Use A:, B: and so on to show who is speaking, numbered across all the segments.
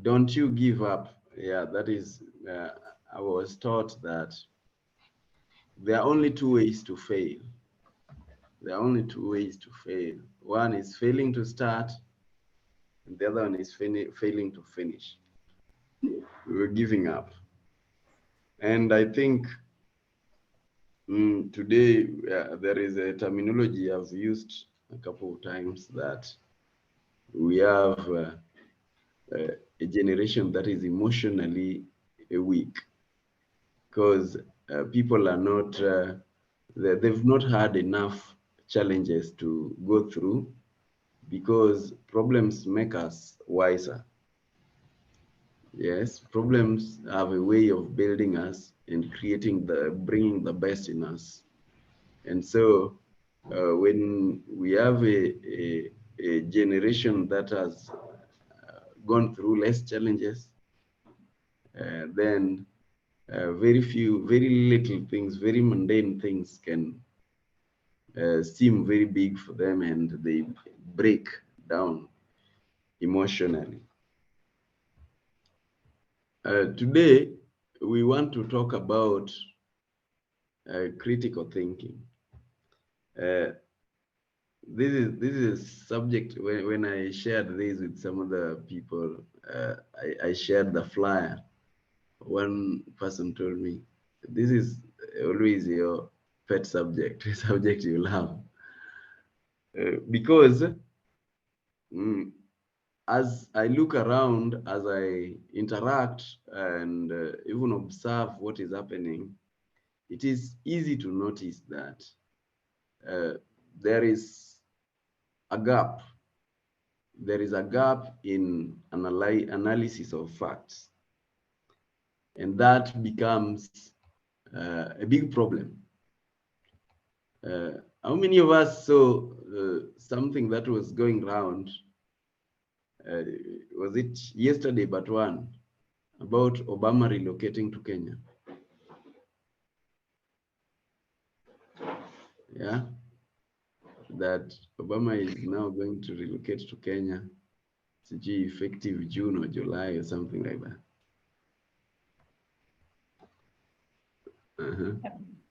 A: Don't you give up. Yeah, that is, I was taught that there are only two ways to fail. There are only two ways to fail. One is failing to start, and the other one is failing to finish. We're giving up. And I think today there is a terminology I've used a couple of times, that we have a generation that is emotionally weak, because people are not, they've not had enough challenges to go through, because problems make us wiser. Yes, problems have a way of building us and bringing the best in us. And so when we have a generation that has gone through less challenges, then very little things, very mundane things can seem very big for them, and they break down emotionally. Today, we want to talk about critical thinking. Uh, this is a subject. When I shared this with some other people, I shared the flyer. One person told me, "This is always your pet subject, a subject you love," because as I look around, as I interact and even observe what is happening, it is easy to notice that there is a gap. There is a gap in analysis of facts, and that becomes a big problem. How many of us saw something that was going around? Was it yesterday, but one, about Obama relocating to Kenya? Yeah, that Obama is now going to relocate to Kenya, effective June or July or something like that.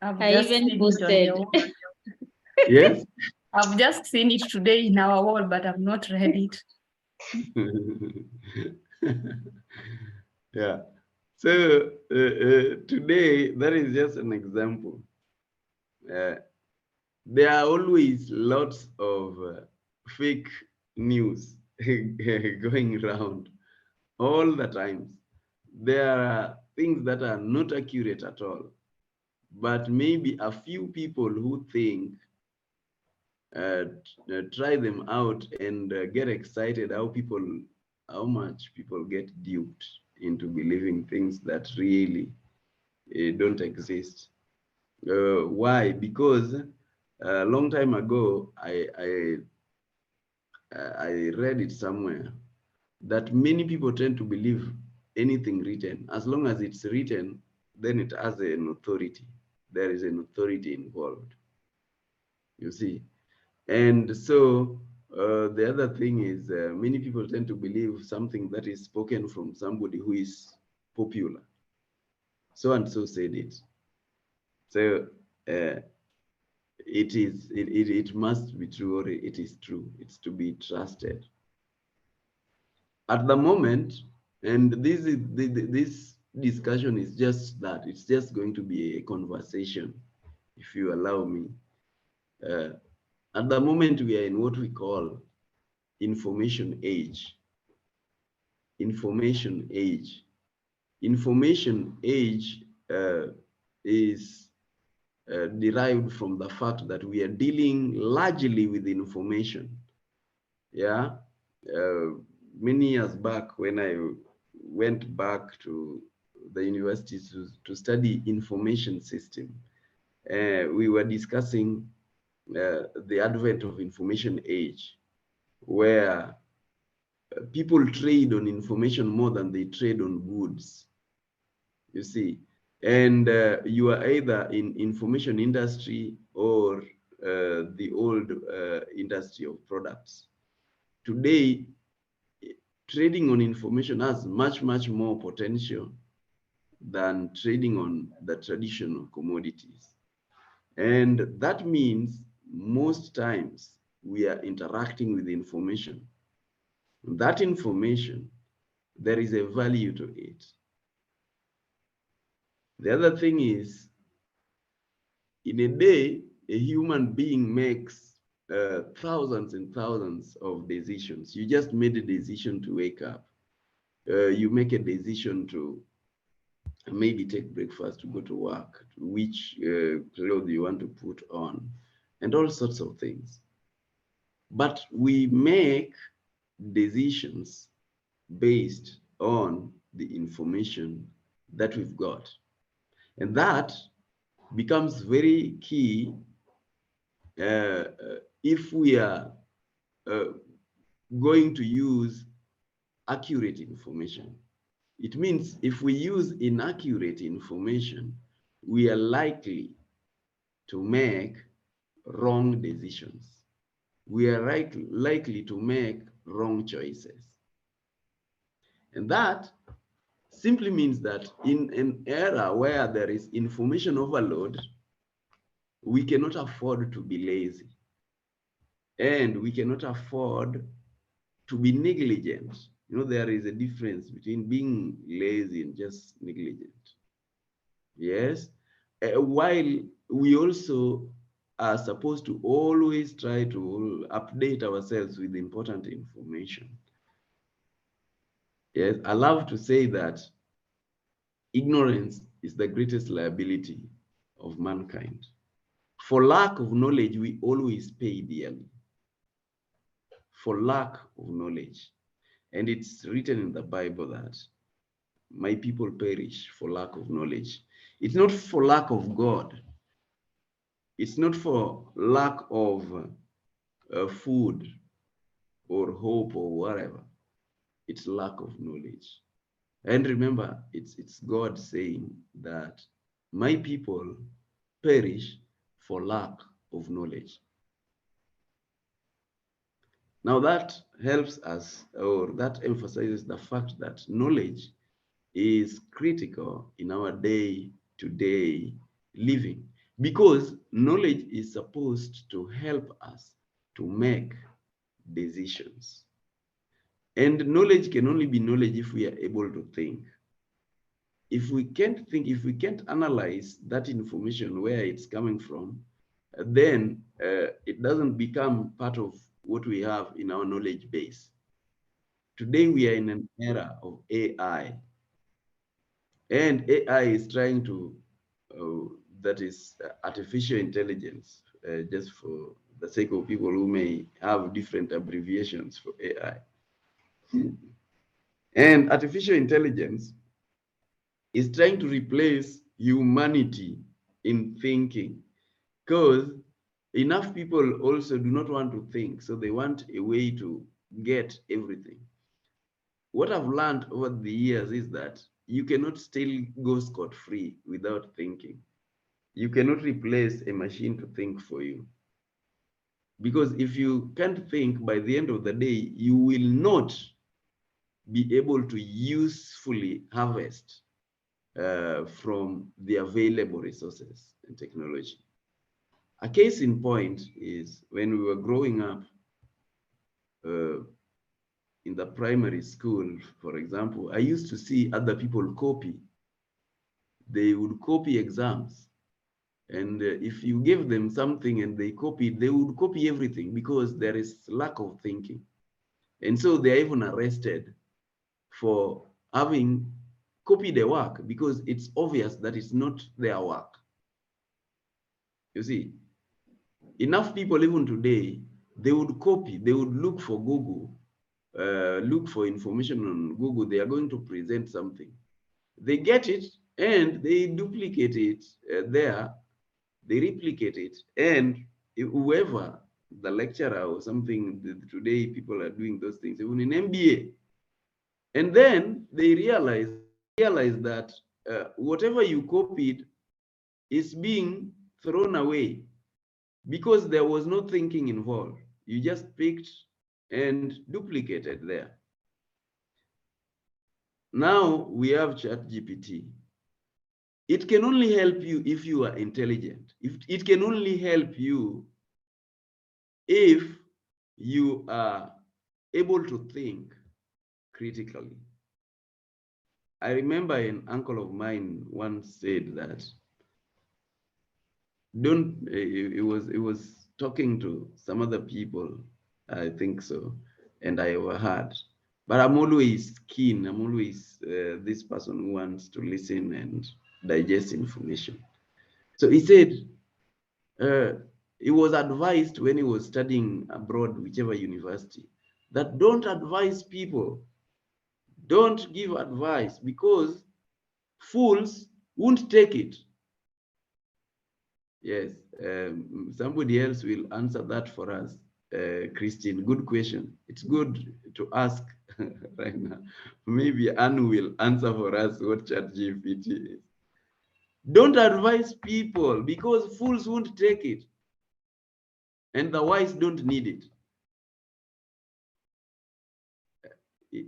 B: I've
C: I
B: just
C: even
B: seen it on
C: posted.
B: the wall.
A: Yes.
B: I've just seen it today in our wall, but I've not read it.
A: Yeah. So today, that is just an example. There are always lots of fake news going around all the times. There are things that are not accurate at all, but maybe a few people who think try them out and get excited how much people get duped into believing things that really don't exist. Why? Because a long time ago, I read it somewhere that many people tend to believe anything written. As long as it's written, then it has an authority. There is an authority involved, you see. And so the other thing is many people tend to believe something that is spoken from somebody who is popular. So and so said it. So it must be true, or it is true. It's to be trusted. At the moment, and this discussion is just that. It's just going to be a conversation, if you allow me. At the moment, we are in what we call information age. Information age. Information age is derived from the fact that we are dealing largely with information. Yeah. Many years back, when I went back to the university to study information system, we were discussing the advent of information age, where people trade on information more than they trade on goods, you see. And you are either in information industry or the old industry of products. Today, trading on information has much, much more potential than trading on the traditional commodities. And that means most times we are interacting with information. That information, there is a value to it. The other thing is, in a day, a human being makes thousands and thousands of decisions. You just made a decision to wake up. You make a decision to maybe take breakfast, to go to work, which clothes you want to put on, and all sorts of things. But we make decisions based on the information that we've got. And that becomes very key if we are uh, going to use accurate information. It means if we use inaccurate information, we are likely to make wrong decisions. We are likely to make wrong choices. And that simply means that in an era where there is information overload, we cannot afford to be lazy. And we cannot afford to be negligent. You know, there is a difference between being lazy and just negligent. Yes. While we also are supposed to always try to update ourselves with important information. Yes, I love to say that ignorance is the greatest liability of mankind. For lack of knowledge, we always pay dearly. For lack of knowledge. And it's written in the Bible that my people perish for lack of knowledge. It's not for lack of God. It's not for lack of food or hope or whatever. It's lack of knowledge. And remember, it's God saying that my people perish for lack of knowledge. Now that helps us, or that emphasizes the fact that knowledge is critical in our day-to-day living, because knowledge is supposed to help us to make decisions. And knowledge can only be knowledge if we are able to think. If we can't think, if we can't analyze that information, where it's coming from, then it doesn't become part of what we have in our knowledge base. Today, we are in an era of AI, and AI is trying to, that is artificial intelligence, just for the sake of people who may have different abbreviations for AI. And artificial intelligence is trying to replace humanity in thinking, because enough people also do not want to think, so they want a way to get everything. What I've learned over the years is that you cannot still go scot-free without thinking. You cannot replace a machine to think for you. Because if you can't think, by the end of the day, you will not be able to usefully harvest from the available resources and technology. A case in point is when we were growing up in the primary school, for example, I used to see other people copy. They would copy exams. And if you give them something and they copy, they would copy everything because there is lack of thinking. And so they are even arrested for having copied the work because it's obvious that it's not their work. You see, enough people even today, they would copy, they would look for Google, look for information on Google. They are going to present something. They get it and they duplicate it there, they replicate it, and whoever, the lecturer or something, today people are doing those things, even in MBA. And then they realize that whatever you copied is being thrown away because there was no thinking involved. You just picked and duplicated there. now we have ChatGPT. It can only help you if you are intelligent. If it can only help you if you are able to think critically. I remember an uncle of mine once said that don't it was talking to some other people, I think so, and I overheard. But I'm always keen. I'm always this person who wants to listen and digest information. So he said he was advised when he was studying abroad, whichever university, that don't advise people, don't give advice because fools won't take it. Yes, somebody else will answer that for us. Christine, good question. It's good to ask right now. Maybe Anne will answer for us what ChatGPT is. Don't advise people because fools won't take it, and the wise don't need it.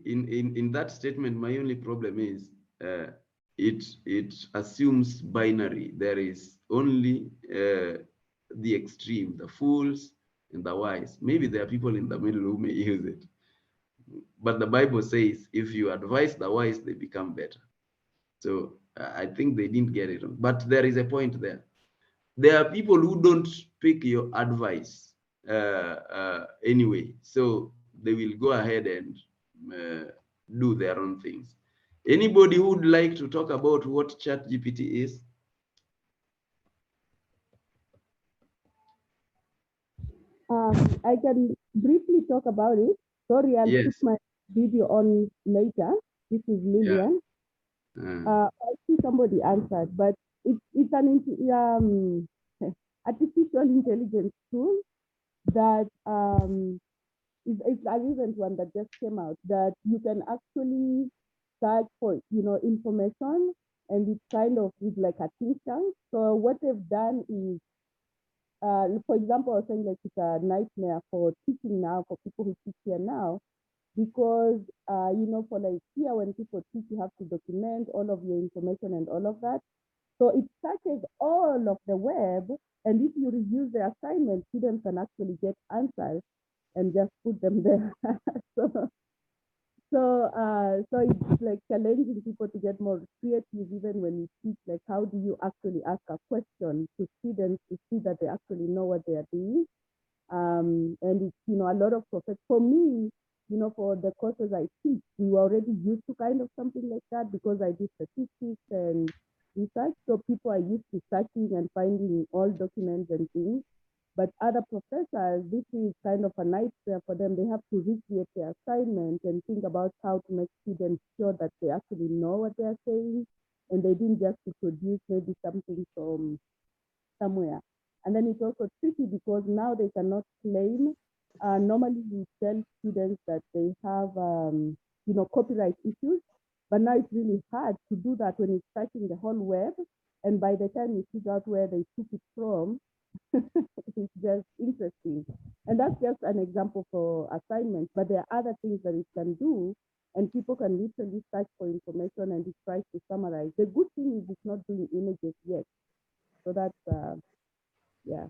A: In that statement, my only problem is it assumes binary. There is only the extreme, the fools and the wise. Maybe there are people in the middle who may use it. But the Bible says if you advise the wise, they become better. So I think they didn't get it wrong. But there is a point there. There are people who don't pick your advice anyway. So they will go ahead and do their own things. Anybody who would like to talk about what ChatGPT is?
C: I can briefly talk about it. Sorry, I'll
A: Yes.
C: put my video on later. This is Lillian.
A: Yeah.
C: I see somebody answered, but it's an artificial intelligence tool that it's a recent one that just came out that you can actually search for information, and it's kind of with like a think tank. So what they've done is for example, I was saying like it's a nightmare for teaching now, for people who teach here now, because for like here when people teach, you have to document all of your information and all of that. So it searches all of the web, and if you review the assignment, students can actually get answers and just put them there. So it's like challenging people to get more creative, even when you teach, like how do you actually ask a question to students to see that they actually know what they are doing. And it's, a lot of professors, for me, for the courses I teach, we were already used to kind of something like that because I do statistics and research. So people are used to searching and finding all documents and things. But other professors, this is kind of a nightmare for them. They have to recreate their assignment and think about how to make students sure that they actually know what they're saying, and they didn't just to produce maybe something from somewhere. And then it's also tricky because now they cannot claim. Normally we tell students that they have, copyright issues, but now it's really hard to do that when it's searching the whole web. And by the time you figure out where they took it from, it's just interesting. And that's just an example for assignments, but there are other things that it can do, and people can literally search for information and it tries to summarize. The good thing is it's not doing images yet. So that's, yeah.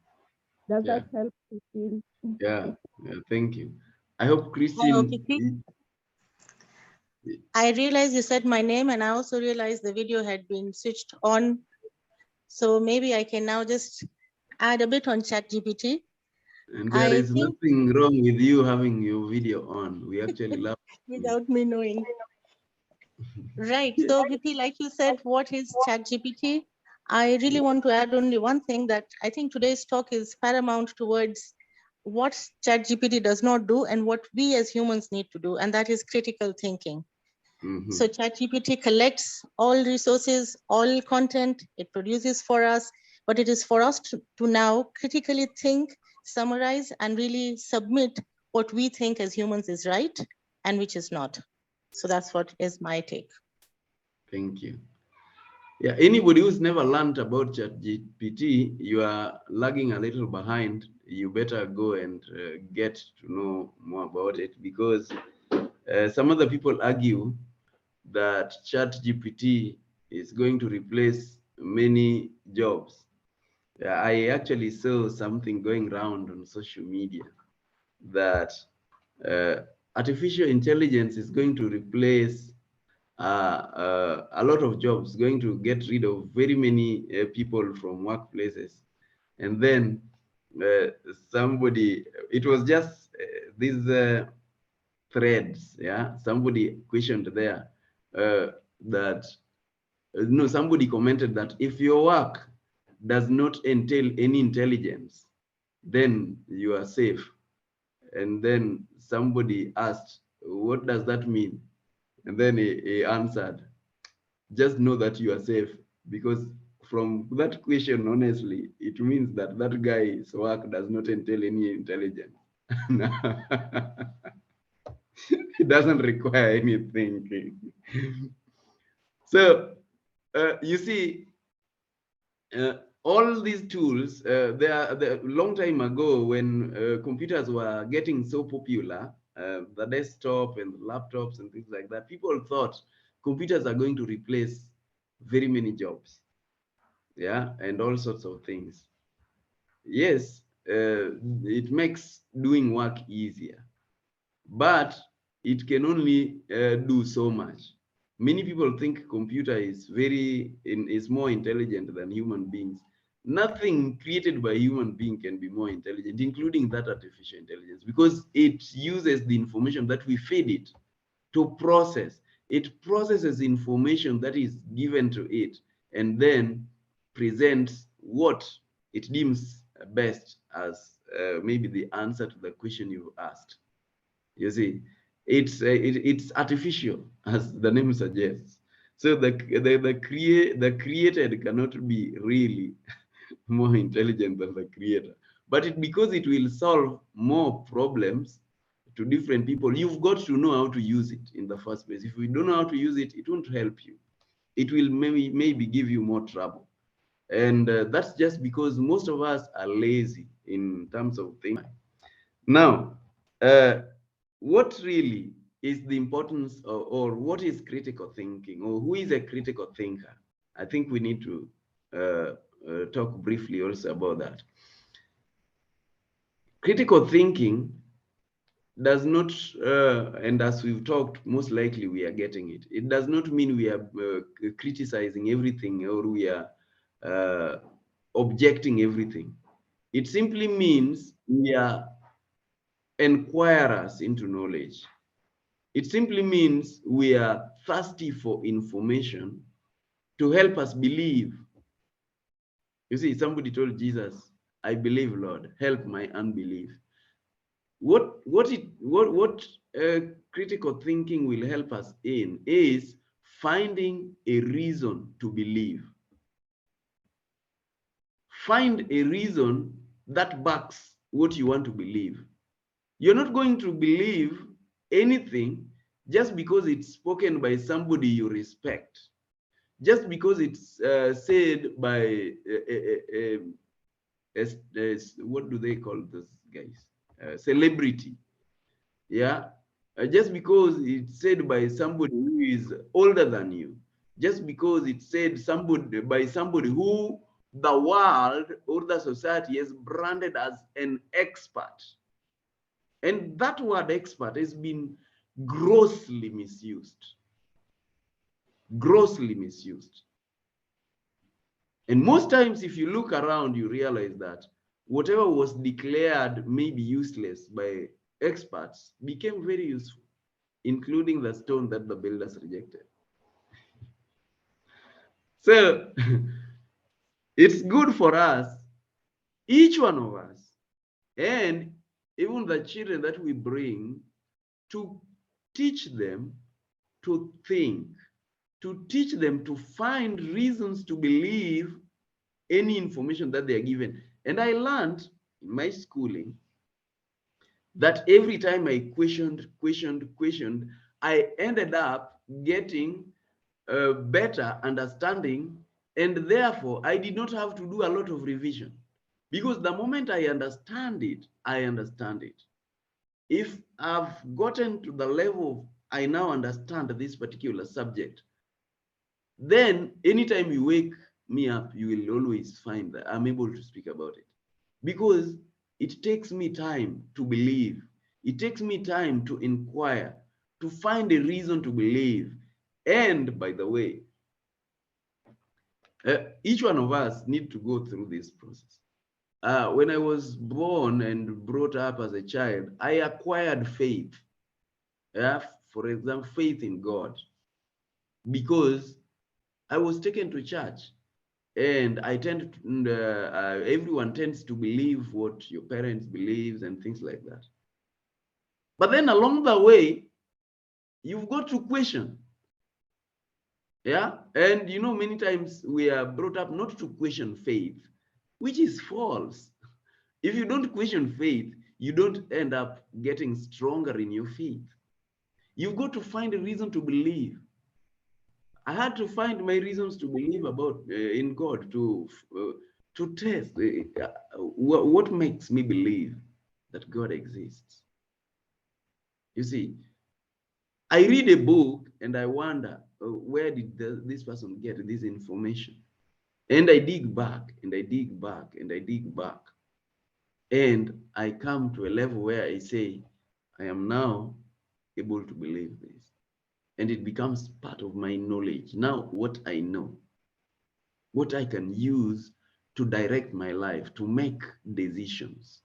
C: Does that help, Christine?
A: Yeah, thank you. I hope
D: Hi,
A: Christine.
D: OPP. I realized you said my name, and I also realized the video had been switched on. So maybe I can now just add a bit on ChatGPT.
A: And there is nothing wrong with you having your video on. We actually love
D: without me knowing. Right. So, VP, like you said, what is ChatGPT? I really want to add only one thing, that I think today's talk is paramount towards what ChatGPT does not do and what we as humans need to do, and that is critical thinking. So ChatGPT collects all resources, all content, it produces for us, but it is for us to now critically think, summarize, and really submit what we think as humans is right and which is not. So that's what is my take.
A: Thank you. Yeah, anybody who's never learned about ChatGPT, you are lagging a little behind. You better go and get to know more about it, because some other people argue that ChatGPT is going to replace many jobs. I actually saw something going around on social media that artificial intelligence is going to replace a lot of jobs, going to get rid of very many people from workplaces. And then somebody, it was just these threads, yeah, somebody questioned there that, no, somebody commented that if your work does not entail any intelligence, then you are safe. And then somebody asked, what does that mean? And then he answered, just know that you are safe, because from that question, honestly, it means that that guy's work does not entail any intelligence. It doesn't require any thinking. So you see, all these tools, they are a long time ago when computers were getting so popular, the desktop and the laptops and things like that, people thought computers are going to replace very many jobs, yeah, and all sorts of things. Yes, it makes doing work easier, but it can only do so much. Many people think computer is is more intelligent than human beings. Nothing created by human being can be more intelligent, including that artificial intelligence, because it uses the information that we feed it to process. It processes information that is given to it and then presents what it deems best as maybe the answer to the question you asked. You see, it's artificial, as the name suggests. So the created cannot be really more intelligent than the creator. But because it will solve more problems to different people, you've got to know how to use it in the first place. If you don't know how to use it, it won't help you. It will maybe give you more trouble. And that's just because most of us are lazy in terms of thinking. Now, what really is the importance or what is critical thinking, or who is a critical thinker? I think we need to talk briefly also about that. Critical thinking does not, and as we've talked, most likely we are getting it. It does not mean we are criticizing everything or we are objecting everything. It simply means we are inquirers into knowledge. It simply means we are thirsty for information to help us believe. You see, somebody told Jesus, I believe, Lord, help my unbelief. What critical thinking will help us in is finding a reason to believe. Find a reason that backs what you want to believe. You're not going to believe anything just because it's spoken by somebody you respect, just because it's said by what do they call those guys? Celebrity. Yeah, just because it's said by somebody who is older than you, just because it's said by somebody who the world or the society has branded as an expert. And that word expert has been grossly misused. Grossly misused. And most times, if you look around, you realize that whatever was declared maybe useless by experts became very useful, including the stone that the builders rejected. So it's good for us, each one of us, and even the children that we bring, to teach them to think, to teach them to find reasons to believe any information that they are given. And I learned in my schooling that every time I questioned, I ended up getting a better understanding, and therefore I did not have to do a lot of revision, because the moment I understand it, I understand it. If I've gotten to the level I now understand this particular subject, then anytime you wake me up, you will always find that I'm able to speak about it. Because it takes me time to believe. It takes me time to inquire, to find a reason to believe. And by the way, each one of us need to go through this process. When I was born and brought up as a child, I acquired faith. For example, faith in God, because I was taken to church, and everyone tends to believe what your parents believe and things like that. But then along the way, you've got to question. Yeah, and you know, many times we are brought up not to question faith, which is false. If you don't question faith, you don't end up getting stronger in your faith. You've got to find a reason to believe. I had to find my reasons to believe about in God, to test what makes me believe that God exists. You see, I read a book and I wonder, where did this person get this information? And I dig back and I dig back and I dig back. And I come to a level where I say, I am now able to believe this. And it becomes part of my knowledge. Now, what I know, what I can use to direct my life, to make decisions.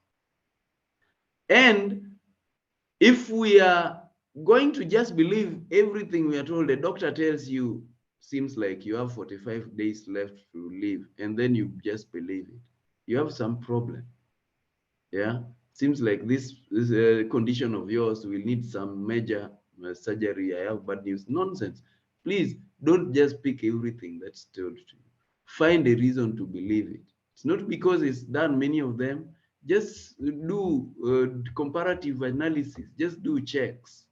A: And if we are going to just believe everything we are told, the doctor tells you, seems like you have 45 days left to live, and then you just believe it, you have some problem. Yeah, seems like this condition of yours will need some major surgery. I have bad news. Nonsense. Please don't just pick everything that's told to you. Find a reason to believe it. It's not because it's done, many of them. Just do comparative analysis. Just do checks.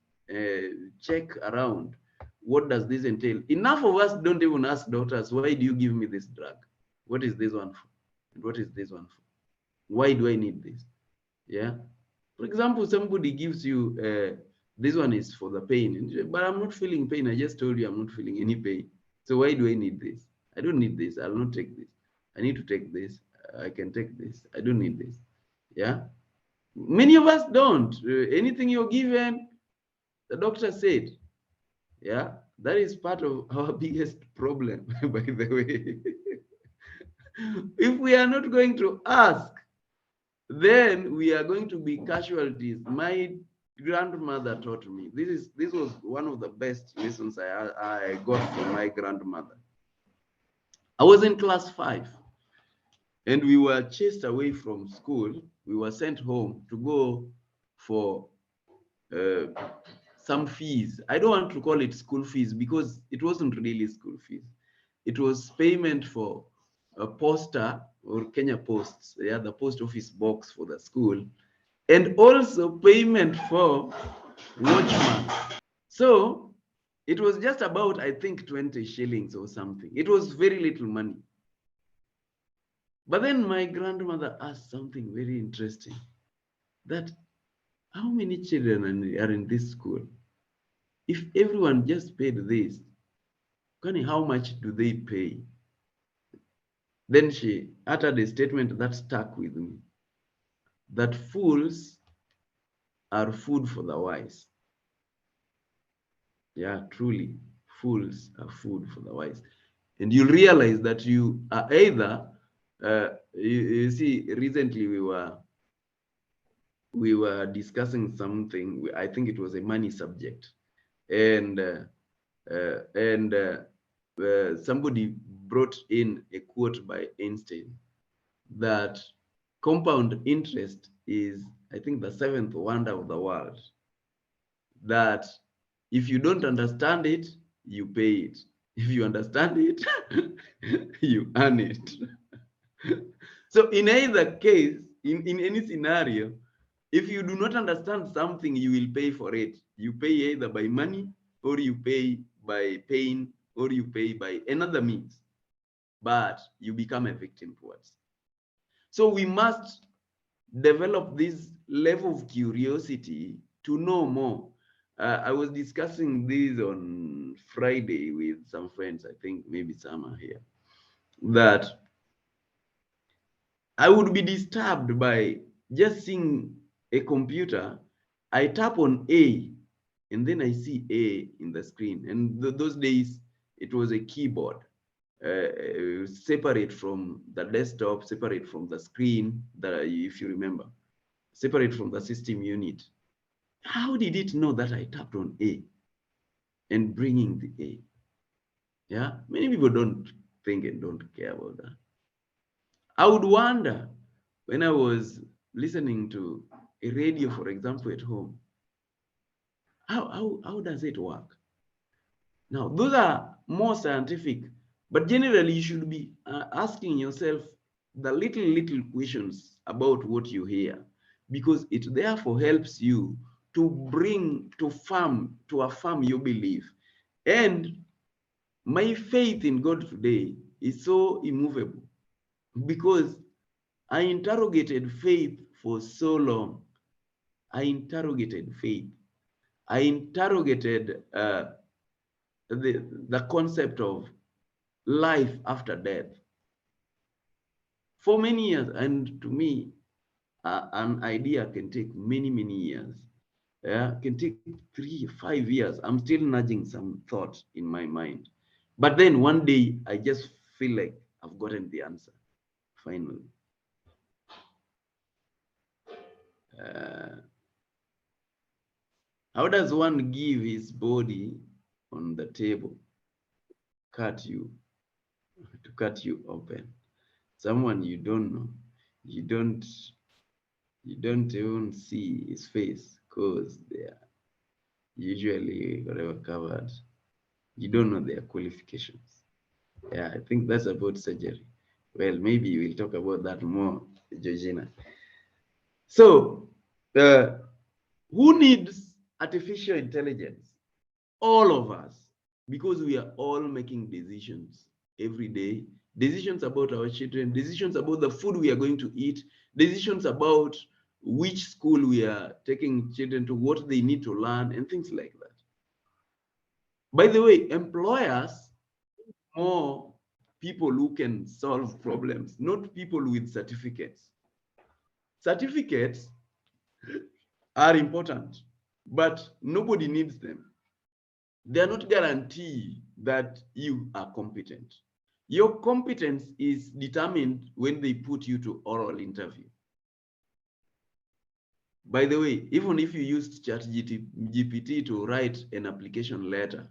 A: Check around. What does this entail? Enough of us don't even ask doctors, why do you give me this drug? What is this one for? And what is this one for? Why do I need this? Yeah. For example, somebody gives you, this one is for the pain, but I'm not feeling pain. I just told you I'm not feeling any pain. So why do I need this? I don't need this. I'll not take this. I need to take this. I can take this. I don't need this. Yeah. Many of us don't. Anything you're given, the doctor said. Yeah. That is part of our biggest problem, by the way. If we are not going to ask, then we are going to be casualties. My grandmother taught me. This was one of the best lessons I got from my grandmother. I was in class 5, and we were chased away from school. We were sent home to go for some fees. I don't want to call it school fees because it wasn't really school fees. It was payment for a poster or Kenya Posts, yeah, the post office box for the school, and also payment for watchman. So it was just about, I think, 20 shillings or something. It was very little money. But then my grandmother asked something very interesting, that how many children are in this school? If everyone just paid this, how much do they pay? Then she uttered a statement that stuck with me, that fools are food for the wise. Yeah, truly, fools are food for the wise. And you realize that you are either, you see, recently we were discussing something. I think it was a money subject, and somebody brought in a quote by Einstein that compound interest is, I think, the 7th wonder of the world. That if you don't understand it, you pay it. If you understand it, you earn it. So in either case, in any scenario, if you do not understand something, you will pay for it. You pay either by money, or you pay by pain, or you pay by another means, but you become a victim towards. So we must develop this level of curiosity to know more. I was discussing this on Friday with some friends. I think maybe some are here. That I would be disturbed by just seeing a computer. I tap on A and then I see A in the screen. And those days, it was a keyboard, separate from the desktop, separate from the screen, that, if you remember, separate from the system unit. How did it know that I tapped on A and bringing the A? Yeah, many people don't think and don't care about that. I would wonder when I was listening to a radio, for example, at home, how does it work? Now, those are more scientific, but generally you should be asking yourself the little questions about what you hear, because it therefore helps you to affirm your belief. And my faith in God today is so immovable because I interrogated faith for so long. I interrogated faith. I interrogated the concept of life after death for many years. And to me, an idea can take many years. Yeah, can take 3 5 years. I'm still nudging some thought in my mind. But then one day, I just feel like I've gotten the answer, finally. How does one give his body on the table, to cut you open? Someone you don't know, you don't even see his face because they are usually whatever covered. You don't know their qualifications. Yeah, I think that's about surgery. Well, maybe we'll talk about that more, Georgina. So, who needs artificial intelligence? All of us, because we are all making decisions every day, decisions about our children, decisions about the food we are going to eat, decisions about which school we are taking children to, what they need to learn, and things like that. By the way, employers more people who can solve problems, not people with certificates. Certificates are important, but nobody needs them. They are not guarantee that you are competent. Your competence is determined when they put you to oral interview. By the way, even if you used ChatGPT to write an application letter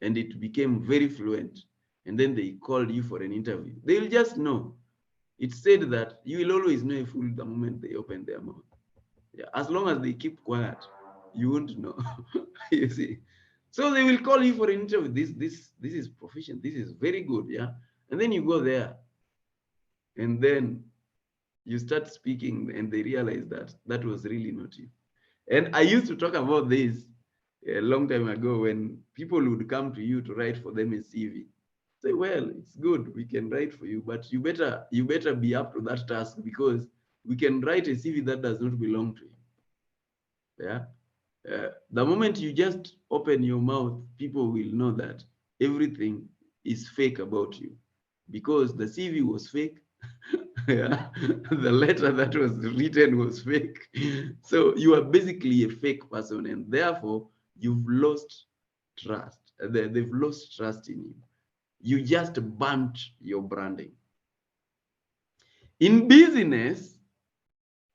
A: and it became very fluent, and then they called you for an interview, they will just know. It said that you will always know a fool the moment they open their mouth. Yeah, as long as they keep quiet, you won't know. You see. So they will call you for an interview. This is proficient. This is very good. Yeah. And then you go there, and then you start speaking, and they realize that that was really not you. And I used to talk about this a long time ago when people would come to you to write for them a CV. Say, well, it's good, we can write for you, but you better be up to that task, because we can write a CV that does not belong to you. Yeah. The moment you just open your mouth, people will know that everything is fake about you, because the CV was fake. Yeah. The letter that was written was fake. So you are basically a fake person, and therefore you've lost trust. They've lost trust in you. You just burnt your branding. In business,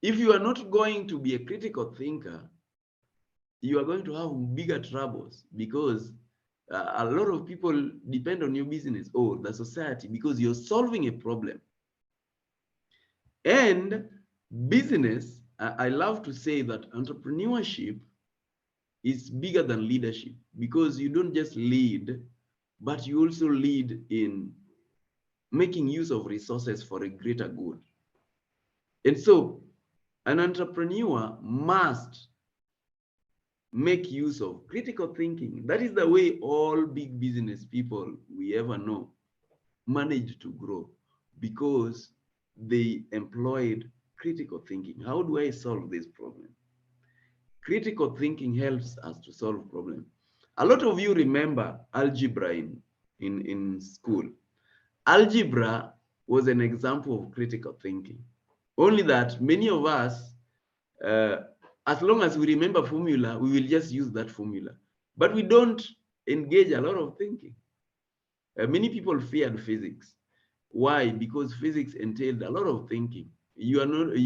A: if you are not going to be a critical thinker, you are going to have bigger troubles, because a lot of people depend on your business or the society because you're solving a problem. And business, I love to say that entrepreneurship is bigger than leadership, because you don't just lead, but you also lead in making use of resources for a greater good. And so an entrepreneur must make use of critical thinking. That is the way all big business people we ever know managed to grow, because they employed critical thinking. How do I solve this problem? critical thinking helps us to solve problems. A lot of you remember algebra in school. Algebra was an example of critical thinking. Only that many of us, as long as we remember formula, we will just use that formula. But we don't engage a lot of thinking. Many people feared physics. Why? Because physics entailed a lot of thinking. You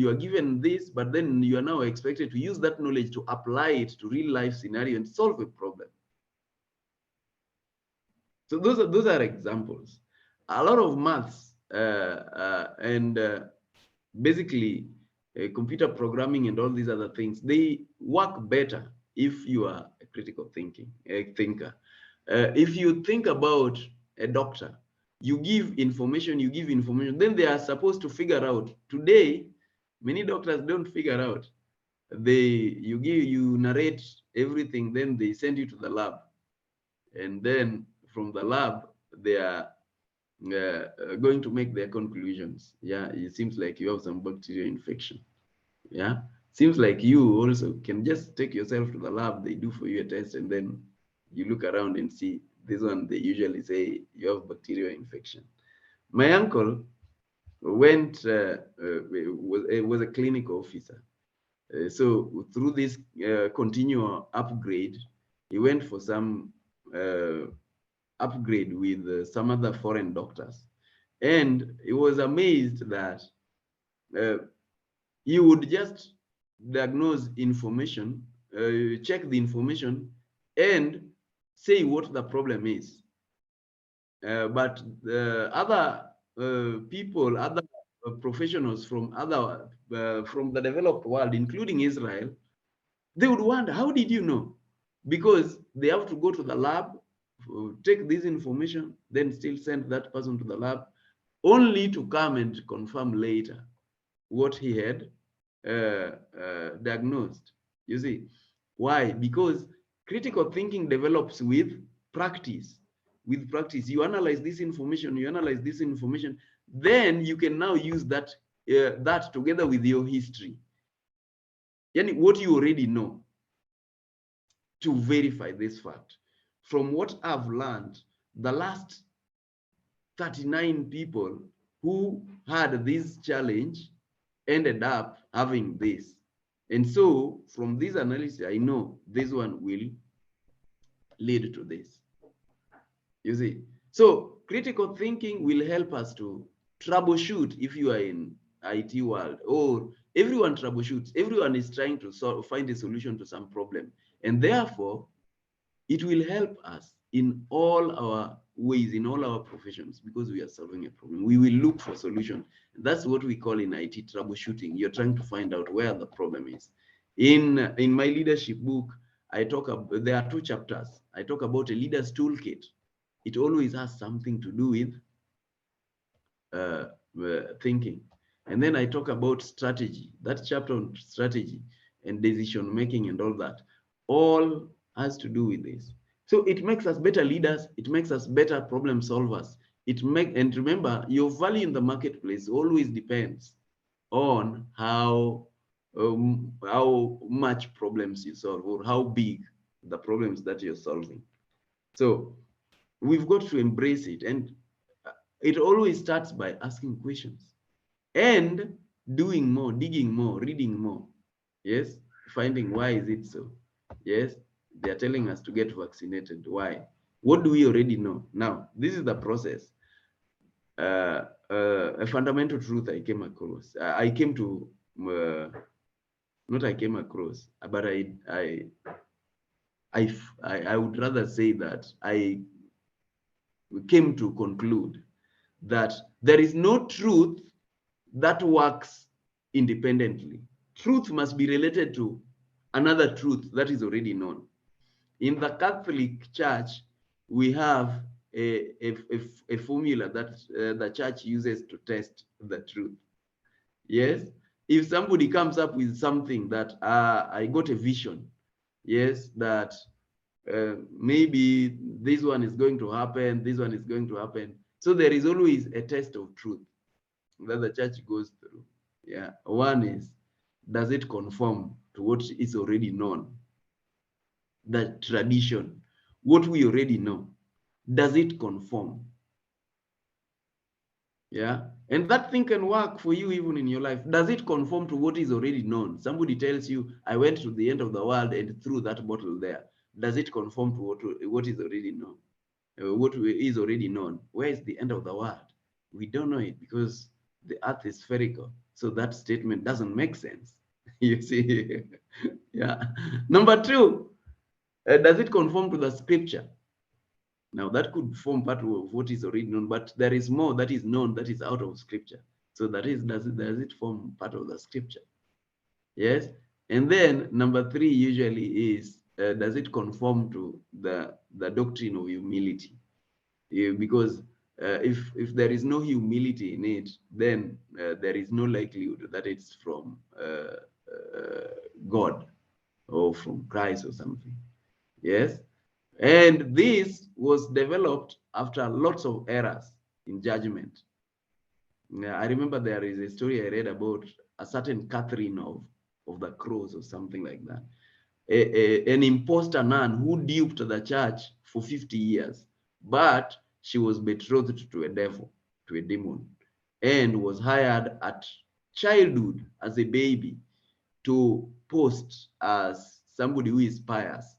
A: are given this, but then you are now expected to use that knowledge to apply it to real life scenario and solve a problem. So those are examples. A lot of maths and basically computer programming and all these other things, they work better if you are a critical thinker. If you think about a doctor, you give information, then they are supposed to figure out. Today, many doctors don't figure out. You narrate everything, then they send you to the lab. And then from the lab, they are going to make their conclusions. Yeah, it seems like you have some bacterial infection. Yeah, seems like you also can just take yourself to the lab. They do for you a test, and then you look around and see this one. They usually say you have bacterial infection. My uncle went was a clinic officer. So through this continual upgrade, he went for some upgrade with some other foreign doctors. And he was amazed that he would just diagnose information, check the information, and say what the problem is. But other people, other professionals from from the developed world, including Israel, they would wonder, how did you know? Because they have to go to the lab, take this information, then still send that person to the lab, only to come and confirm later what he had diagnosed. You see, why? Because critical thinking develops with practice. With practice, you analyze this information, then you can now use that that together with your history, yani what you already know, to verify this fact. From what I've learned, the last 39 people who had this challenge ended up having this. And so from this analysis, I know this one will lead to this. You see, so critical thinking will help us to troubleshoot. If you are in IT world, or everyone troubleshoots, everyone is trying to find a solution to some problem. And therefore, it will help us in all our ways, in all our professions, because we are solving a problem. We will look for solution. That's what we call in IT troubleshooting. You're trying to find out where the problem is. In my leadership book, I talk about, there are 2 chapters. I talk about a leader's toolkit. It always has something to do with thinking. And then I talk about strategy. That chapter on strategy and decision making and all that, all has to do with this. So it makes us better leaders. It makes us better problem solvers. And remember, your value in the marketplace always depends on how much problems you solve, or how big the problems that you're solving. So we've got to embrace it. And it always starts by asking questions and doing more, digging more, reading more. Yes, finding why is it so. Yes, they are telling us to get vaccinated. Why? What do we already know? Now, this is the process. A fundamental truth I came across. I came to, not I came across, but I would rather say that I came to conclude that there is no truth that works independently. Truth must be related to another truth that is already known. In the Catholic Church, we have a formula that the church uses to test the truth. Yes, if somebody comes up with something that I got a vision, yes, that maybe this one is going to happen, this one is going to happen. So there is always a test of truth that the church goes through. Yeah, one is, does it conform to what is already known. The tradition, what we already know, does it conform? Yeah, and that thing can work for you even in your life. Does it conform to what is already known? Somebody tells you, I went to the end of the world and threw that bottle there. Does it conform to what is already known? What is already known? Where is the end of the world? We don't know it because the earth is spherical. So that statement doesn't make sense. You see? Yeah. Number two, does it conform to the scripture? Now that could form part of what is already known, but there is more that is known that is out of scripture. So that is, does it form part of the scripture? Yes. And then number three usually is, does it conform to the doctrine of humility? Because if there is no humility in it, then there is no likelihood that it's from God or from Christ or something. Yes. And this was developed after lots of errors in judgment. I remember there is a story I read about a certain Catherine of the Cross or something like that. An imposter nun who duped the church for 50 years, but she was betrothed to a devil, to a demon, and was hired at childhood as a baby to post as somebody who is pious.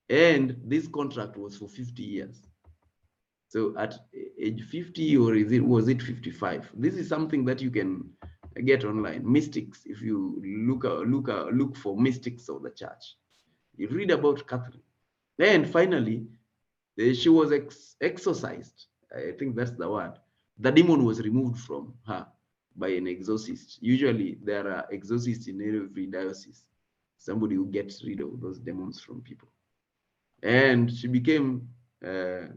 A: And this contract was for 50 years. So at age 50, or was it 55? This is something that you can get online. Mystics, if you look for mystics of the church, you read about Catherine. And finally, she was exorcised. I think that's the word. The demon was removed from her by an exorcist. Usually there are exorcists in every diocese, somebody who gets rid of those demons from people. And she became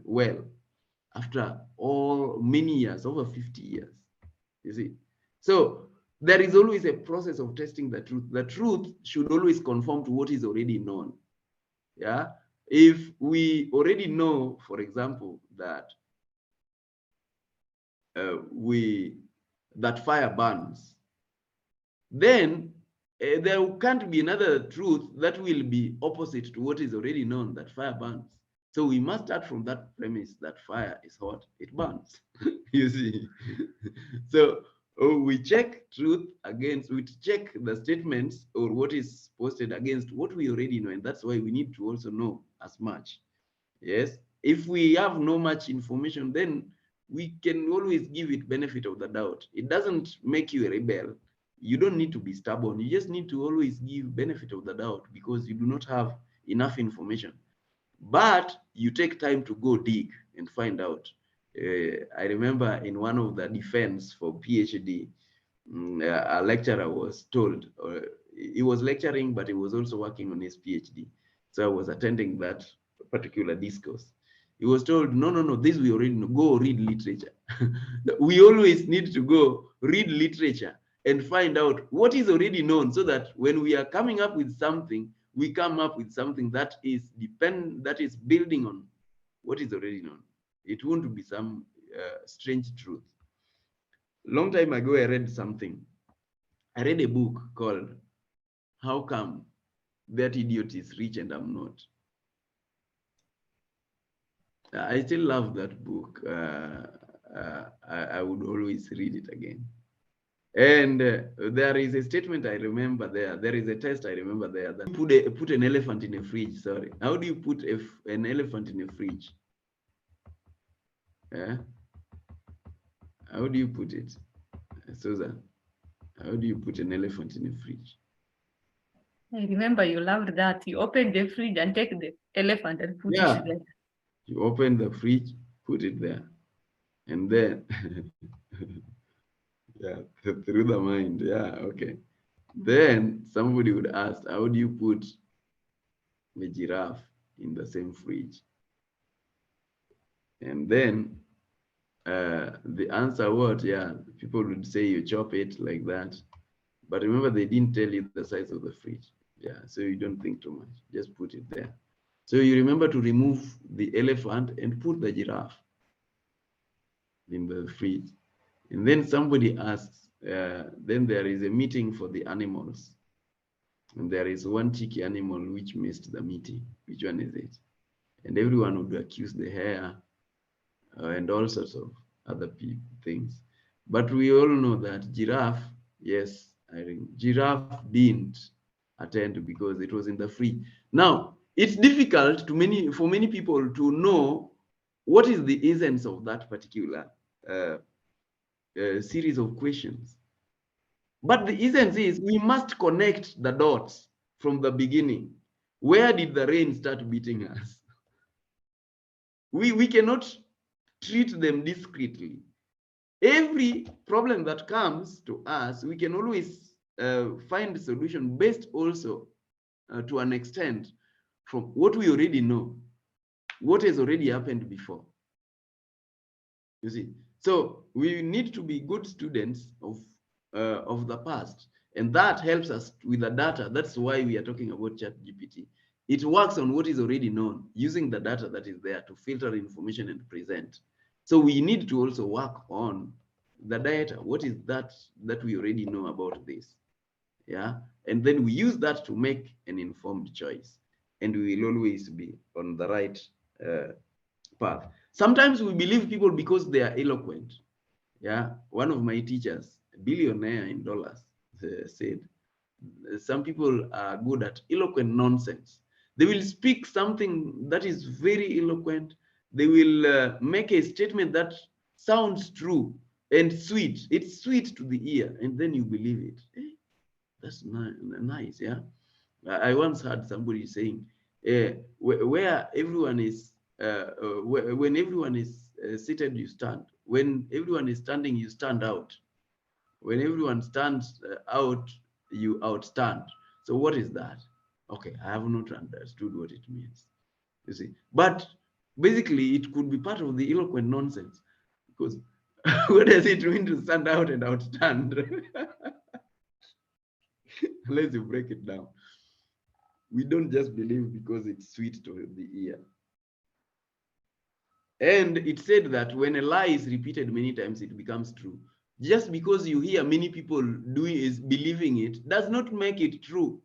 A: well after many years, over 50 years, you see. So there is always a process of testing the truth. The truth should always conform to what is already known. Yeah, if we already know, for example, that that fire burns, then there can't be another truth that will be opposite to what is already known, that fire burns. So we must start from that premise that fire is hot, it burns. You see. So we check truth against, we check the statements or what is posted against what we already know, and that's why we need to also know as much. Yes, if we have no much information, then we can always give it benefit of the doubt. It doesn't make you a rebel. You don't need to be stubborn. You just need to always give benefit of the doubt because you do not have enough information. But you take time to go dig and find out. I remember in one of the defense for PhD, a lecturer was told, he was lecturing, but he was also working on his PhD. So I was attending that particular discourse. He was told, no, this we already know, go read literature. We always need to go read literature and find out what is already known, so that when we are coming up with something, we come up with something that is building on what is already known. It won't be some strange truth. Long time ago, I read something. I read a book called How Come That Idiot is Rich and I'm Not. I still love that book. I would always read it again. And there is a statement I remember there. There is a test I remember there that put an elephant in a fridge. Sorry. How do you put an elephant in a fridge? Yeah. How do you put it, Susan? How do you put an elephant in a fridge?
B: I remember you loved that. You open the fridge and take the elephant and put it there.
A: You open the fridge, put it there, and then yeah, through the mind. Yeah, okay. Then somebody would ask, how do you put the giraffe in the same fridge? And then the answer what? Yeah, people would say you chop it like that. But remember, they didn't tell you the size of the fridge. Yeah, so you don't think too much. Just put it there. So you remember to remove the elephant and put the giraffe in the fridge. And then somebody asks, then there is a meeting for the animals. And there is one cheeky animal which missed the meeting. Which one is it? And everyone would accuse the hare and all sorts of other things. But we all know that giraffe, yes, I think giraffe didn't attend because it was in the free. Now, it's difficult for many people to know what is the essence of that particular series of questions. But the essence is we must connect the dots from the beginning. Where did the rain start beating us? We cannot treat them discreetly. Every problem that comes to us, we can always find a solution based also to an extent from what we already know, what has already happened before. You see, so we need to be good students of the past, and that helps us with the data. That's why we are talking about ChatGPT. It works on what is already known, using the data that is there to filter information and present. So we need to also work on the data. What is that we already know about this? Yeah, and then we use that to make an informed choice, and we will always be on the right path. Sometimes we believe people because they are eloquent. Yeah, one of my teachers, a billionaire in dollars, said some people are good at eloquent nonsense. They will speak something that is very eloquent. They will make a statement that sounds true and sweet. It's sweet to the ear, and then you believe it. That's nice, yeah. I once heard somebody saying, where everyone is, when everyone is seated, you stand. When everyone is standing, you stand out. When everyone stands out, you outstand. So what is that? Okay, I have not understood what it means. You see, but basically, it could be part of the eloquent nonsense, because what does it mean to stand out and outstand? Unless you break it down. We don't just believe because it's sweet to the ear. And it said that when a lie is repeated many times, it becomes true. Just because you hear many people believing it does not make it true.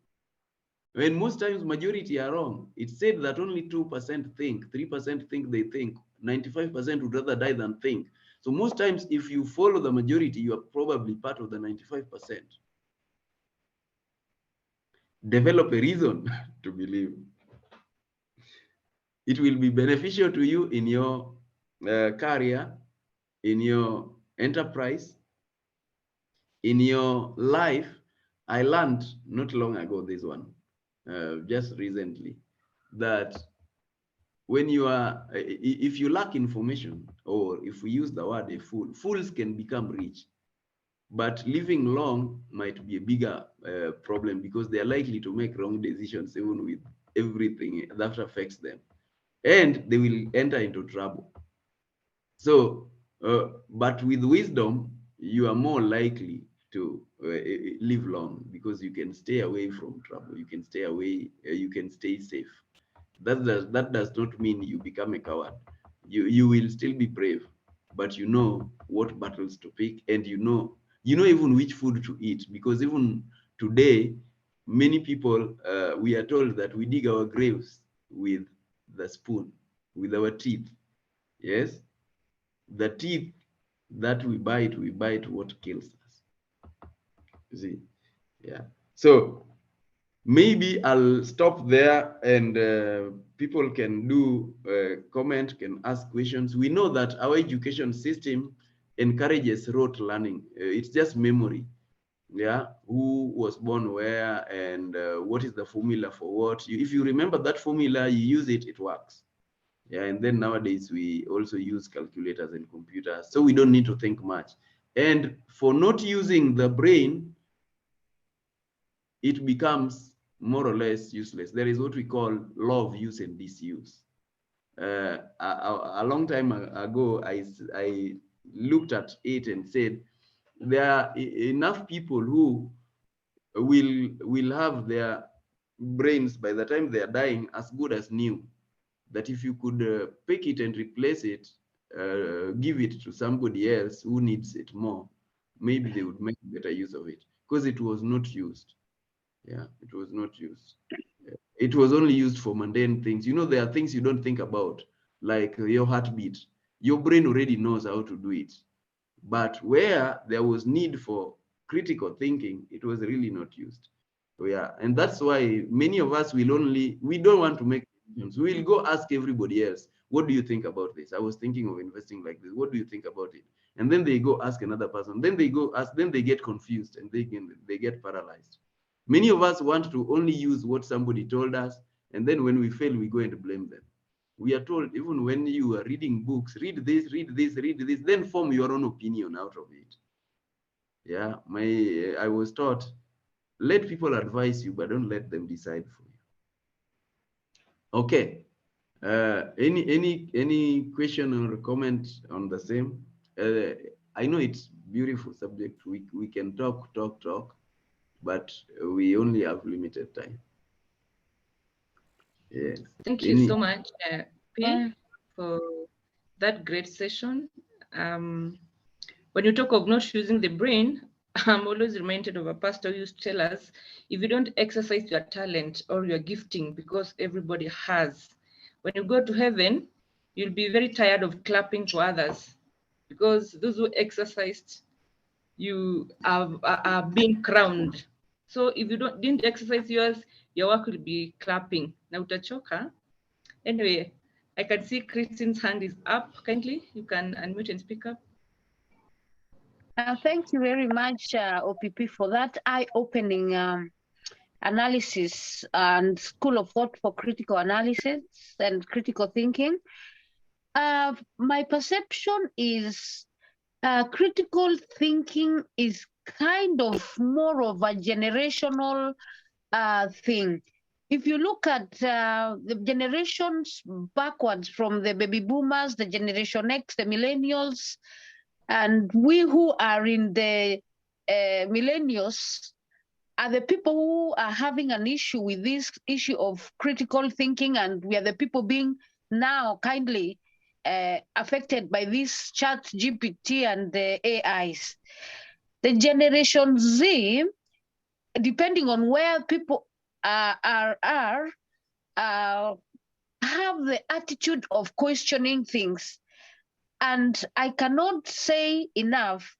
A: When most times majority are wrong. It said that only 2% think, 3% think they think, 95% would rather die than think. So most times if you follow the majority, you are probably part of the 95%. Develop a reason to believe. It will be beneficial to you in your career, in your enterprise, in your life. I learned not long ago this one, just recently, that when you are, if you lack information, or if we use the word a fool, fools can become rich, but living long might be a bigger problem, because they are likely to make wrong decisions even with everything that affects them, and they will enter into trouble. So, but with wisdom, you are more likely to live long, because you can stay away from trouble. You can stay away. You can stay safe. That does not mean you become a coward. You will still be brave, but you know what battles to pick, and you know even which food to eat, because even today, many people, we are told that we dig our graves with the spoon, with our teeth. Yes, the teeth that we bite what kills us. You see, yeah. So maybe I'll stop there, and people can do comment, can ask questions. We know that our education system encourages rote learning. It's just memory. Yeah, who was born where, and what is the formula for what. If you remember that formula, you use it, it works. Yeah, and then nowadays we also use calculators and computers, so we don't need to think much. And for not using the brain, it becomes more or less useless. There is what we call law of use and disuse. A long time ago, I looked at it and said, there are enough people who will have their brains by the time they are dying as good as new, that if you could pick it and replace it, give it to somebody else who needs it more, maybe they would make better use of it, because it was not used. Yeah, it was not used. It was only used for mundane things. You know, there are things you don't think about, like your heartbeat. Your brain already knows how to do it. But where there was need for critical thinking, it was really not used. So yeah, and that's why many of us we don't want to make decisions. We will go ask everybody else, what do you think about this? I was thinking of investing like this. What do you think about it? And then they go ask another person. Then they go ask, then they get confused and they get paralyzed. Many of us want to only use what somebody told us, and then when we fail, we go and blame them. We are told, even when you are reading books, read this, read this, read this, then form your own opinion out of it. Yeah, I was taught, let people advise you, but don't let them decide for you. Okay. Any question or comment on the same? I know it's beautiful subject. We can talk, but we only have limited time. Yes.
B: Thank you so much, P, for that great session. When you talk of not using the brain, I'm always reminded of a pastor who used to tell us, if you don't exercise your talent or your gifting, because everybody has, when you go to heaven, you'll be very tired of clapping for others, because those who exercised, you are being crowned. So if you didn't exercise yours, your work will be clapping. Na utachoka. Anyway, I can see Christine's hand is up. Kindly, you can unmute and speak up.
E: Thank you very much, OPP, for that eye-opening analysis and school of thought for critical analysis and critical thinking. My perception is critical thinking is kind of more of a generational thing. If you look at the generations backwards from the baby boomers, the Generation X, the millennials, and we who are in the millennials are the people who are having an issue with this issue of critical thinking, and we are the people being now kindly affected by this chat GPT and the AIs. The Generation Z, depending on where people have the attitude of questioning things. And I cannot say enough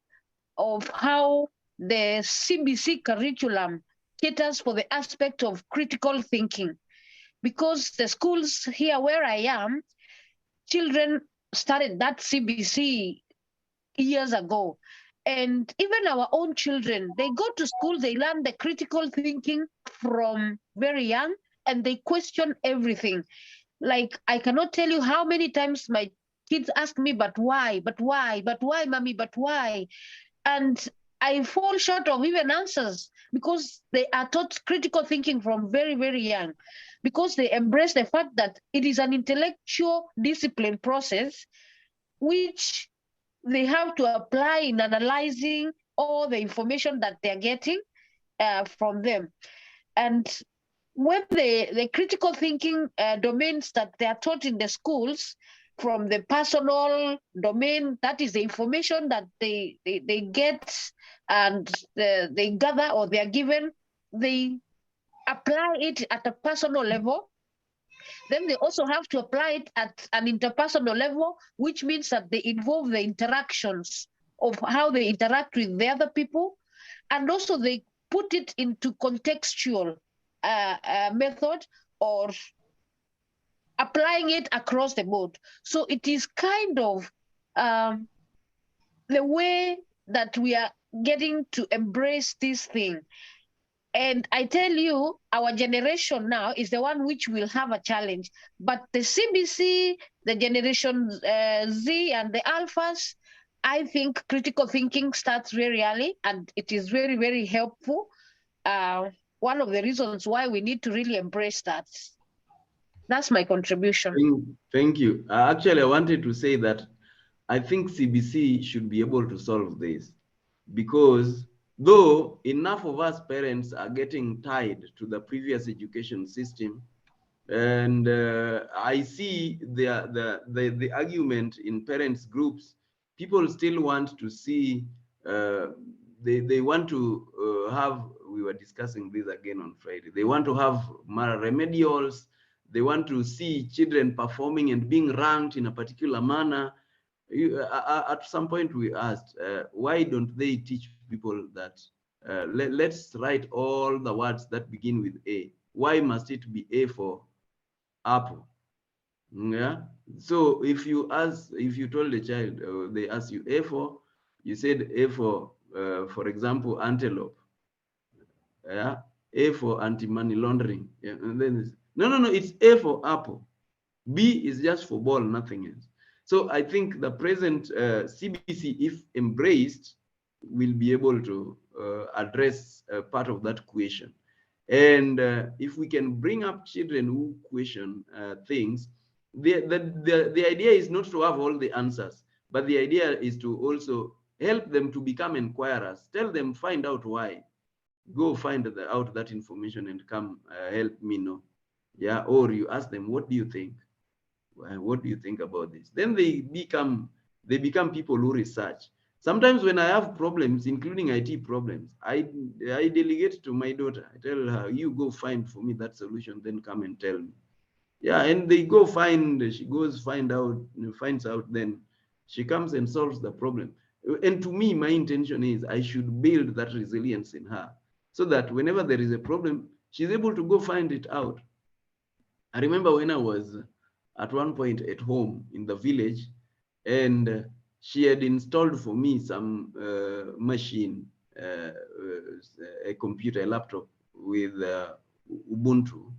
E: of how the CBC curriculum caters for the aspect of critical thinking, because the schools here where I am, children started that CBC years ago. And even our own children, they go to school, they learn the critical thinking from very young, and they question everything. Like, I cannot tell you how many times my kids ask me, but why, mommy, but why? And I fall short of even answers, because they are taught critical thinking from very, very young, because they embrace the fact that it is an intellectual discipline process, which they have to apply in analyzing all the information that they're getting from them. And when the critical thinking domains that they are taught in the schools, from the personal domain, that is the information that they get and they gather or they are given, they apply it at a personal level. Then they also have to apply it at an interpersonal level, which means that they involve the interactions of how they interact with the other people. And also they put it into contextual method, or applying it across the board. So it is kind of the way that we are getting to embrace this thing. And I tell you, our generation now is the one which will have a challenge. But the CBC, the Generation Z and the Alphas, I think critical thinking starts very early, and it is very, very helpful. One of the reasons why we need to really embrace that. That's my contribution.
A: Thank you. Actually, I wanted to say that I think CBC should be able to solve this, because though enough of us parents are getting tied to the previous education system, and I see the argument in parents groups, people still want to see, they want to have we were discussing this again on Friday. They want to have remedials. They want to see children performing and being ranked in a particular manner. At some point we asked, why don't they teach people that let's write all the words that begin with A. Why must it be A for apple? Yeah. So if you told a child, they ask you A for, you said A for example, antelope. Yeah. A for anti-money laundering. Yeah. And then it's, no, it's A for apple. B is just for ball, nothing else. So I think the present CBC, if embraced, will be able to address part of that question. And if we can bring up children who question things, the idea is not to have all the answers, but the idea is to also help them to become inquirers. Tell them, find out why. Go find out that information and come help me know. Yeah, or you ask them, what do you think? What do you think about this? Then they become people who research. Sometimes when I have problems, including IT problems, I delegate to my daughter. I tell her, you go find for me that solution, then come and tell me. Yeah, and they go find, she goes finds out, then she comes and solves the problem. And to me, my intention is I should build that resilience in her so that whenever there is a problem, she's able to go find it out. I remember when I was at one point at home in the village, and she had installed for me some machine, a computer, a laptop with Ubuntu.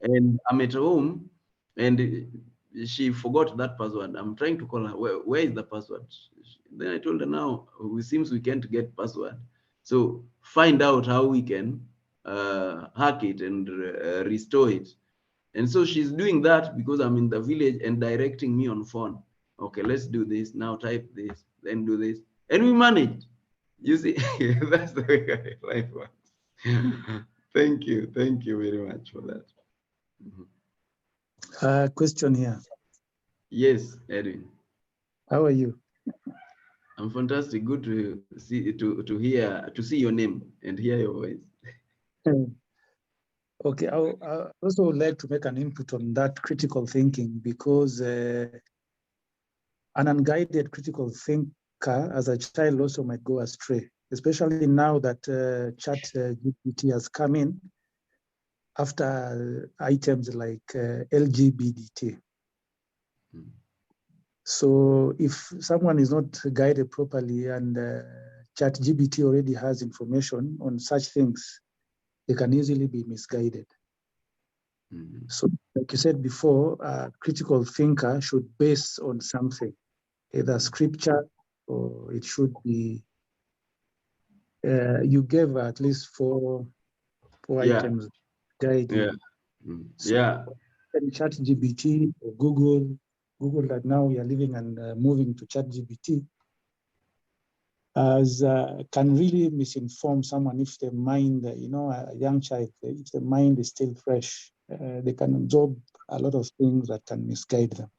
A: And I'm at home, and she forgot that password. I'm trying to call her. Where is the password? Then I told her, now it seems we can't get password. So find out how we can hack it and restore it. And so she's doing that because I'm in the village and directing me on phone. Okay, let's do this. Now type this, then do this. And we managed. You see, that's the way life works. Thank you. Thank you very much for that.
F: Question here.
A: Yes, Edwin.
F: How are you?
A: I'm fantastic. Good to see your name and hear your voice.
F: Okay, I also would like to make an input on that critical thinking, because an unguided critical thinker as a child also might go astray, especially now that ChatGPT has come in after items like LGBT. So if someone is not guided properly and ChatGPT already has information on such things, they can easily be misguided. So like you said before, a critical thinker should base on something, either scripture, or it should be, you gave at least four items guide you.
A: So,
F: ChatGPT or Google that now we are living and moving to ChatGPT, as can really misinform someone if the mind, a young child, if the mind is still fresh, they can absorb a lot of things that can misguide them.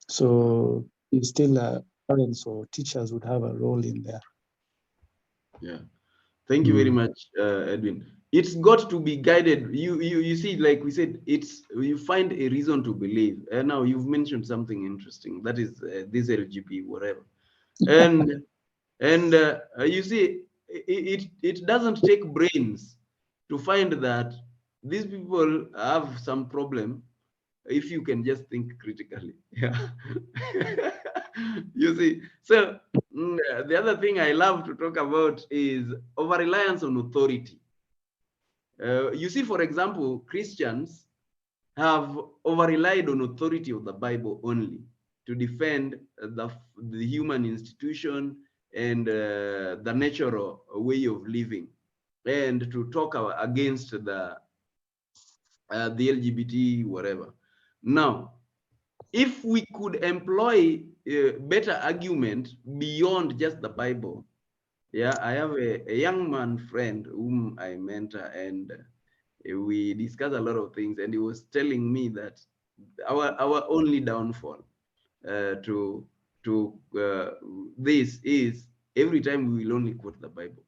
F: So it's still parents or teachers would have a role in there.
A: Yeah, thank you very much, Edwin. It's got to be guided. You see, like we said, you find a reason to believe. And now you've mentioned something interesting. That is this LGB, whatever. And you see, it doesn't take brains to find that these people have some problem if you can just think critically. Yeah. You see, so the other thing I love to talk about is over-reliance on authority. You see, for example, Christians have over-relied on authority of the Bible only to defend the human institution and the natural way of living, and to talk against the LGBT, whatever. Now, if we could employ better argument beyond just the Bible, yeah, I have a young man friend whom I mentor, and we discuss a lot of things, and he was telling me that our only downfall to this is every time we will only quote the Bible.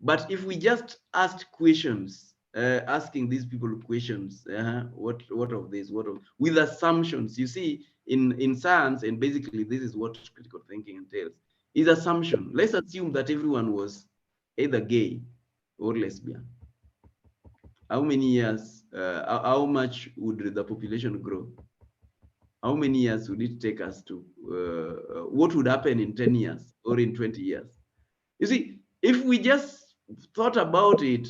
A: But if we just asked questions, asking these people questions, what of this, what of, with assumptions, you see, in science, and basically this is what critical thinking entails, is assumption. Let's assume that everyone was either gay or lesbian. How many years, how much would the population grow? How many years would it take us to, what would happen in 10 years or in 20 years? You see, if we just thought about it,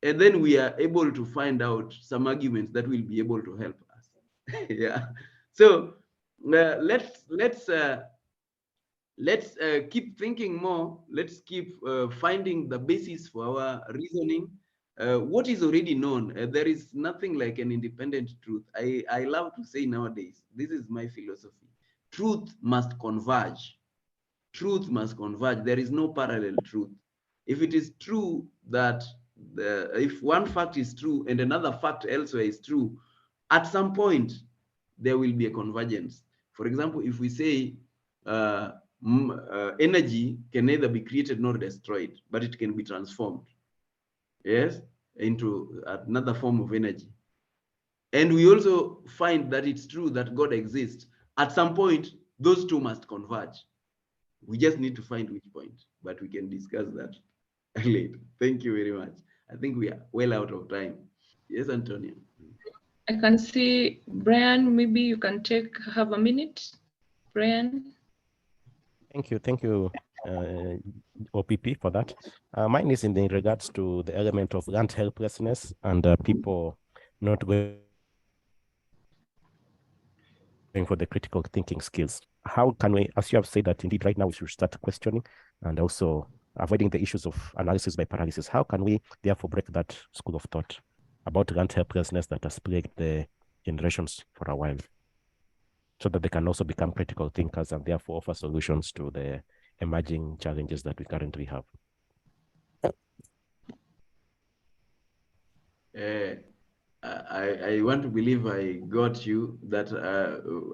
A: and then we are able to find out some arguments that will be able to help us. Yeah. So let's keep thinking more. Let's keep finding the basis for our reasoning. What is already known, there is nothing like an independent truth. I love to say nowadays, this is my philosophy: truth must converge. Truth must converge. There is no parallel truth. If it is true that if one fact is true and another fact elsewhere is true, at some point there will be a convergence. For example, if we say energy can neither be created nor destroyed, but it can be transformed, yes, into another form of energy. And we also find that it's true that God exists. At some point, those two must converge. We just need to find which point, but we can discuss that later. Thank you very much. I think we are well out of time. Yes, Antonio.
B: I can see Brian, maybe you can have a minute. Brian.
G: Thank you, OPP, for that. Mine is in regards to the element of grant helplessness and people not going for the critical thinking skills. How can we, as you have said, that indeed right now we should start questioning and also avoiding the issues of analysis by paralysis? How can we therefore break that school of thought about grant helplessness that has plagued the generations for a while, so that they can also become critical thinkers and therefore offer solutions to the emerging challenges that we currently have?
A: I want to believe I got you, that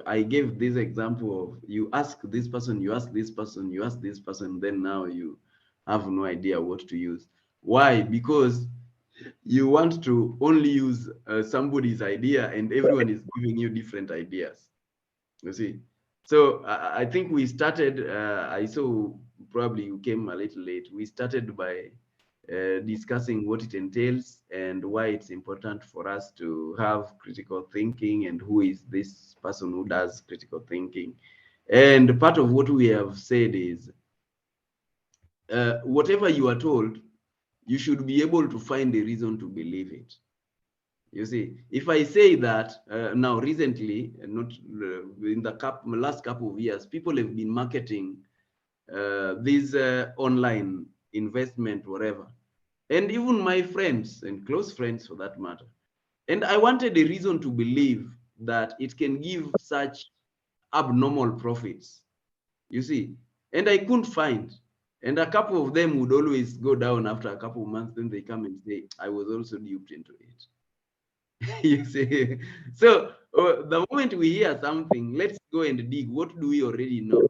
A: I gave this example of you ask this person, you ask this person, you ask this person, then now you have no idea what to use. Why? Because you want to only use somebody's idea and everyone is giving you different ideas. You see? So I think we started, I saw probably you came a little late. We started by discussing what it entails and why it's important for us to have critical thinking and who is this person who does critical thinking. And part of what we have said is whatever you are told, you should be able to find a reason to believe it. You see, if I say that now recently, not in the last couple of years, people have been marketing these online investment, whatever. And even my friends and close friends for that matter. And I wanted a reason to believe that it can give such abnormal profits, you see, and I couldn't find. And a couple of them would always go down after a couple of months, then they come and say, I was also duped into it. You see, so the moment we hear something, let's go and dig. What do we already know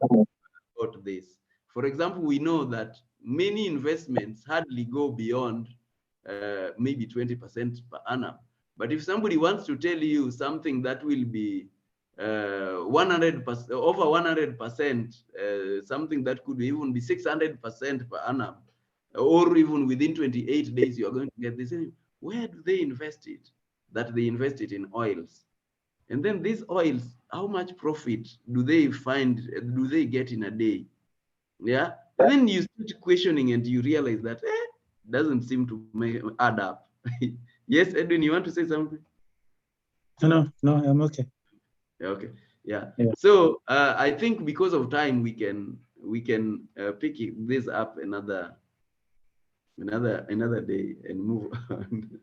A: about this? For example, we know that many investments hardly go beyond maybe 20% per annum. But if somebody wants to tell you something that will be 100%, over 100%, something that could even be 600% per annum, or even within 28 days, you are going to get this. Where do they invest it? That they invest it in oils. And then these oils, how much profit do they find, do they get in a day? Yeah. And then you start questioning and you realize that doesn't seem to add up. Yes, Edwin, you want to say something?
F: No, I'm okay.
A: Okay. Yeah. So I think because of time, we can pick this up another day and move on.